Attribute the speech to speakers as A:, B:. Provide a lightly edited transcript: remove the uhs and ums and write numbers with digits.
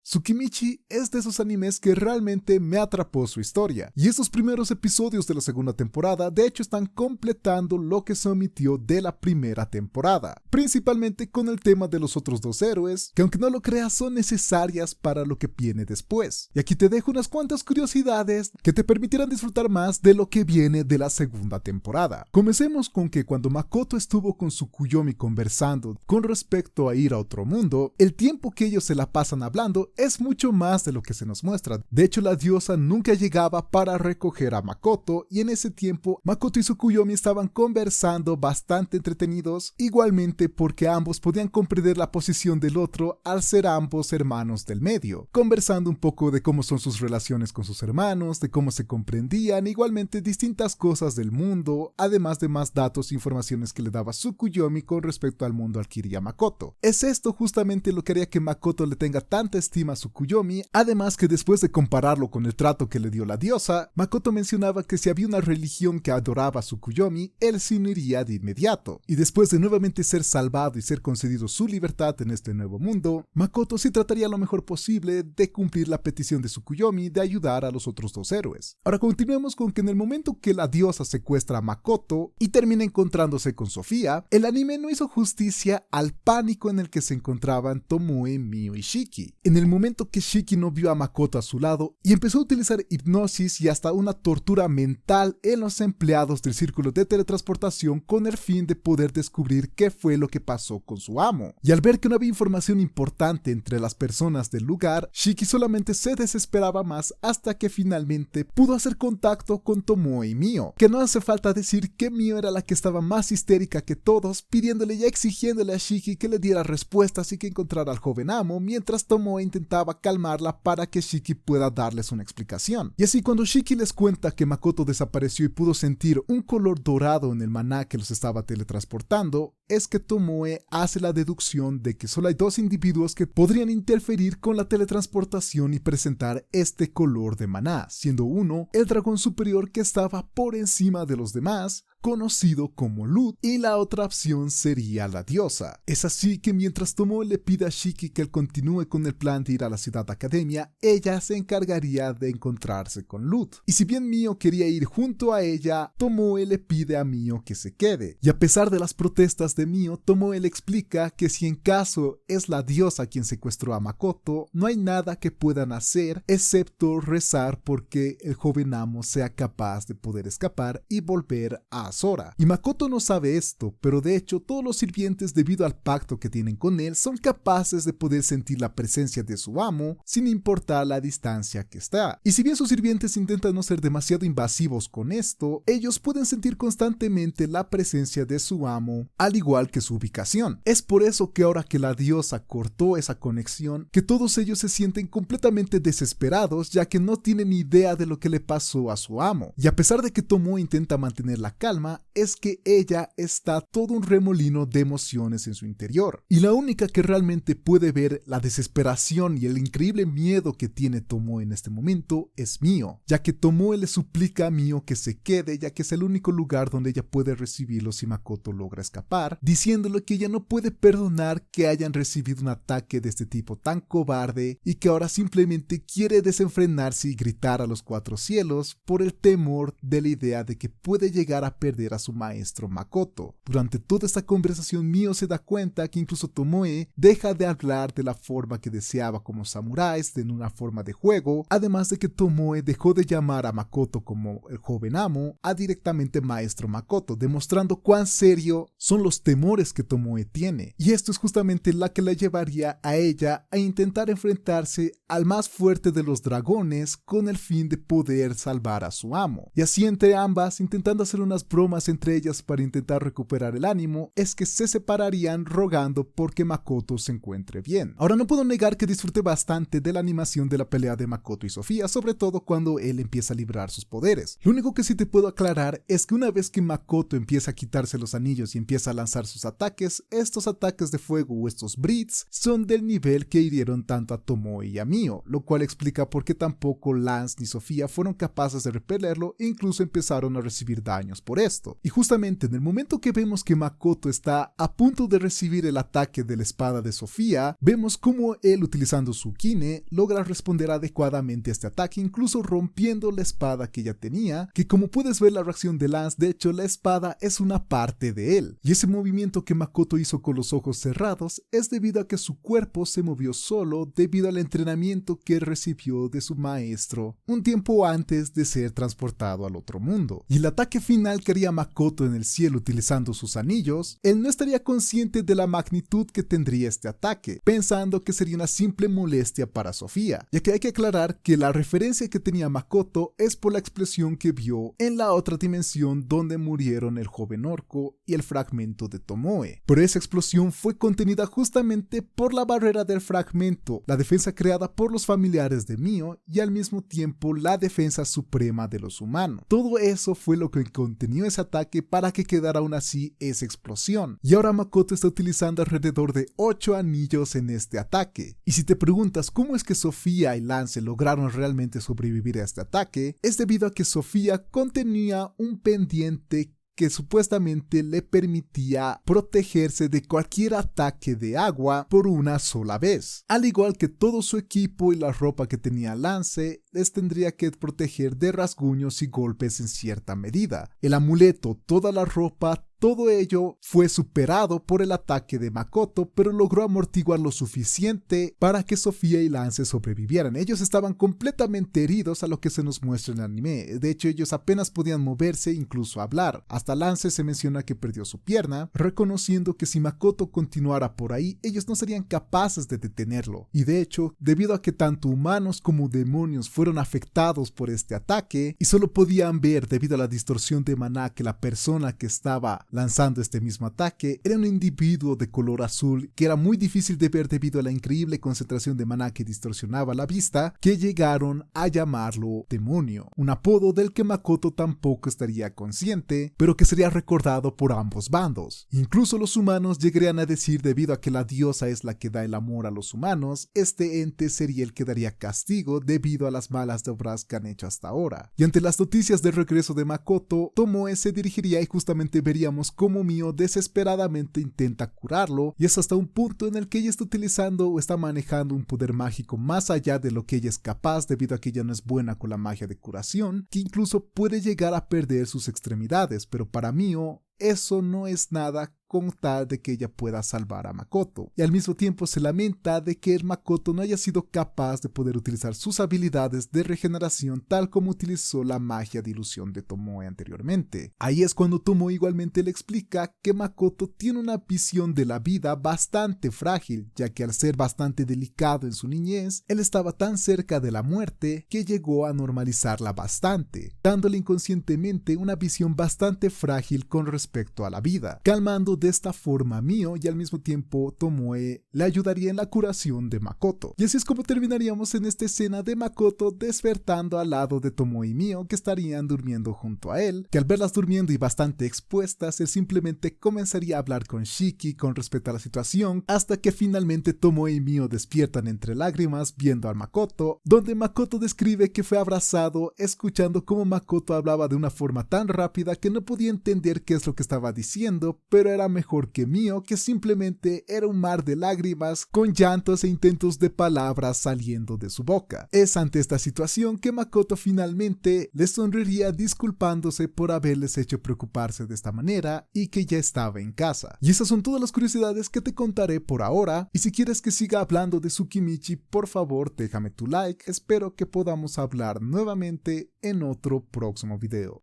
A: Tsukimichi es de esos animes que realmente me atrapó su historia, y estos primeros episodios de la segunda temporada de hecho están completando lo que se omitió de la primera temporada, principalmente con el tema de los otros dos héroes, que aunque no lo creas son necesarias para lo que viene después. Y aquí te dejo unas cuantas curiosidades que te permitirán disfrutar más de lo que viene de la segunda temporada. Comencemos con que cuando Makoto estuvo con Tsukuyomi conversando con respecto a ir a otro mundo, el tiempo que ellos se la pasan hablando es mucho más de lo que se nos muestra. De hecho, la diosa nunca llegaba para recoger a Makoto, y en ese tiempo Makoto y Tsukuyomi estaban conversando bastante entretenidos, igualmente porque ambos podían comprender la posición del otro al ser ambos hermanos del medio, conversando un poco de cómo son sus relaciones con sus hermanos, de cómo se comprendían, igualmente distintas cosas del mundo, además de más datos e informaciones que le daba Tsukuyomi con respecto al mundo al que iría Makoto. Es esto justamente lo que haría que Makoto le tenga tanta estima a Tsukuyomi, además que después de compararlo con el trato que le dio la diosa, Makoto mencionaba que si había una religión que adoraba a Tsukuyomi, él se uniría de inmediato. Y después de nuevamente ser salvado y ser concedido su libertad en este nuevo mundo, Makoto sí trataría lo mejor posible de cumplir la petición de Tsukuyomi de ayudar a los otros dos héroes. Ahora continuemos con que en el momento que la diosa secuestra a Makoto y termina encontrándose con Sofía, el anime no hizo justicia al pánico en el que se encontraban Tomoe, Mio y Shiki. En el momento que Shiki no vio a Makoto a su lado y empezó a utilizar hipnosis y hasta una tortura mental en los empleados del círculo de teletransportación con el fin de poder descubrir qué fue lo que pasó con su amo. Y al ver que no había información importante entre las personas del lugar, Shiki solamente se desesperaba más hasta que finalmente pudo hacer contacto con Tomoe y Mio, que no hace falta decir que Mio era la que estaba más histérica que todos, pidiéndole y exigiéndole a Shiki que le diera respuestas y que encontrara al joven amo, mientras Tomoe intentaba calmarla para que Shiki pueda darles una explicación. Y así cuando Shiki les cuenta que Makoto desapareció y pudo sentir un color dorado en el maná que los estaba teletransportando, es que Tomoe hace la deducción de que solo hay dos individuos que podrían interferir con la teletransportación y presentar este color de maná, siendo uno el dragón superior que estaba por encima de los demás, conocido como Lut, y la otra opción sería la diosa. Es así que mientras Tomoe le pide a Shiki que él continúe con el plan de ir a la ciudad academia, ella se encargaría de encontrarse con Lut. Y si bien Mio quería ir junto a ella, Tomoe le pide a Mio que se quede. Y a pesar de las protestas de Mio, Tomoe le explica que si en caso es la diosa quien secuestró a Makoto, no hay nada que puedan hacer excepto rezar porque el joven amo sea capaz de poder escapar y volver a Sora. Y Makoto no sabe esto, pero de hecho todos los sirvientes, debido al pacto que tienen con él, son capaces de poder sentir la presencia de su amo sin importar la distancia que está. Y si bien sus sirvientes intentan no ser demasiado invasivos con esto, ellos pueden sentir constantemente la presencia de su amo, al igual que su ubicación. Es por eso que ahora que la diosa cortó esa conexión, que todos ellos se sienten completamente desesperados, ya que no tienen idea de lo que le pasó a su amo. Y a pesar de que Tomoe intenta mantener la calma, es que ella está todo un remolino de emociones en su interior. Y la única que realmente puede ver la desesperación y el increíble miedo que tiene Tomoe en este momento es Mio, ya que Tomoe le suplica a Mio que se quede, ya que es el único lugar donde ella puede recibirlo si Makoto logra escapar, diciéndole que ella no puede perdonar que hayan recibido un ataque de este tipo tan cobarde y que ahora simplemente quiere desenfrenarse y gritar a los cuatro cielos por el temor de la idea de que puede llegar a perder a su maestro Makoto. Durante toda esta conversación, Mio se da cuenta que incluso Tomoe deja de hablar de la forma que deseaba como samuráis, en una forma de juego, además de que Tomoe dejó de llamar a Makoto como el joven amo a directamente maestro Makoto, demostrando cuán serio son los temores que Tomoe tiene. Y esto es justamente la que la llevaría a ella a intentar enfrentarse al más fuerte de los dragones con el fin de poder salvar a su amo. Y así entre ambas, intentando hacer unas bromas entre ellas para intentar recuperar el ánimo, es que se separarían rogando porque Makoto se encuentre bien. Ahora no puedo negar que disfruté bastante de la animación de la pelea de Makoto y Sofía, sobre todo cuando él empieza a librar sus poderes. Lo único que sí te puedo aclarar es que una vez que Makoto empieza a quitarse los anillos y empieza a lanzar sus ataques, estos ataques de fuego o estos Blitz son del nivel que hirieron tanto a Tomoe y a Mio, lo cual explica por qué tampoco Lance ni Sofía fueron capaces de repelerlo e incluso empezaron a recibir daños por eso. esto. Y justamente en el momento que vemos que Makoto está a punto de recibir el ataque de la espada de Sofía, vemos cómo él, utilizando su Kine, logra responder adecuadamente a este ataque, incluso rompiendo la espada que ella tenía, que como puedes ver la reacción de Lance, de hecho la espada es una parte de él. Y ese movimiento que Makoto hizo con los ojos cerrados es debido a que su cuerpo se movió solo debido al entrenamiento que recibió de su maestro un tiempo antes de ser transportado al otro mundo. Y el ataque final que haría Makoto en el cielo utilizando sus anillos, él no estaría consciente de la magnitud que tendría este ataque, pensando que sería una simple molestia para Sofía, ya que hay que aclarar que la referencia que tenía Makoto es por la explosión que vio en la otra dimensión donde murieron el joven orco y el fragmento de Tomoe. Pero esa explosión fue contenida justamente por la barrera del fragmento, la defensa creada por los familiares de Mio y al mismo tiempo la defensa suprema de los humanos. Todo eso fue lo que contenió ese ataque para que quedara aún así esa explosión. Y ahora Makoto está utilizando alrededor de 8 anillos en este ataque. Y si te preguntas cómo es que Sofía y Lance lograron realmente sobrevivir a este ataque, es debido a que Sofía contenía un pendiente que supuestamente le permitía protegerse de cualquier ataque de agua por una sola vez. Al igual que todo su equipo y la ropa que tenía Lance, les tendría que proteger de rasguños y golpes en cierta medida. El amuleto, toda la ropa, todo ello fue superado por el ataque de Makoto, pero logró amortiguar lo suficiente para que Sofía y Lance sobrevivieran. Ellos estaban completamente heridos a lo que se nos muestra en el anime. De hecho, ellos apenas podían moverse, incluso hablar. Hasta Lance se menciona que perdió su pierna, reconociendo que si Makoto continuara por ahí, ellos no serían capaces de detenerlo. Y de hecho, debido a que tanto humanos como demonios fueron afectados por este ataque, y solo podían ver debido a la distorsión de maná que la persona que estaba lanzando este mismo ataque era un individuo de color azul que era muy difícil de ver debido a la increíble concentración de maná que distorsionaba la vista, que llegaron a llamarlo demonio, un apodo del que Makoto tampoco estaría consciente, pero que sería recordado por ambos bandos. Incluso los humanos llegarían a decir, debido a que la diosa es la que da el amor a los humanos, este ente sería el que daría castigo debido a las malas obras que han hecho hasta ahora. Y ante las noticias del regreso de Makoto, Tomoe se dirigiría y justamente veríamos cómo Mio desesperadamente intenta curarlo, y es hasta un punto en el que ella está utilizando o está manejando un poder mágico más allá de lo que ella es capaz debido a que ella no es buena con la magia de curación, que incluso puede llegar a perder sus extremidades, pero para Mio eso no es nada con tal de que ella pueda salvar a Makoto. Y al mismo tiempo se lamenta de que el Makoto no haya sido capaz de poder utilizar sus habilidades de regeneración tal como utilizó la magia de ilusión de Tomoe anteriormente. Ahí es cuando Tomoe igualmente le explica que Makoto tiene una visión de la vida bastante frágil, ya que al ser bastante delicado en su niñez, él estaba tan cerca de la muerte que llegó a normalizarla bastante, dándole inconscientemente una visión bastante frágil con respecto a la vida, calmando de esta forma a Mio, y al mismo tiempo Tomoe le ayudaría en la curación de Makoto. Y así es como terminaríamos en esta escena de Makoto despertando al lado de Tomoe y Mio, que estarían durmiendo junto a él, que al verlas durmiendo y bastante expuestas, él simplemente comenzaría a hablar con Shiki con respecto a la situación, hasta que finalmente Tomoe y Mio despiertan entre lágrimas viendo a Makoto, donde Makoto describe que fue abrazado escuchando cómo Makoto hablaba de una forma tan rápida que no podía entender qué es lo que estaba diciendo, pero era mejor que Mio, que simplemente era un mar de lágrimas con llantos e intentos de palabras saliendo de su boca. Es ante esta situación que Makoto finalmente le sonreiría disculpándose por haberles hecho preocuparse de esta manera y que ya estaba en casa. Y esas son todas las curiosidades que te contaré por ahora, y si quieres que siga hablando de Tsukimichi, por favor déjame tu like. Espero que podamos hablar nuevamente en otro próximo video.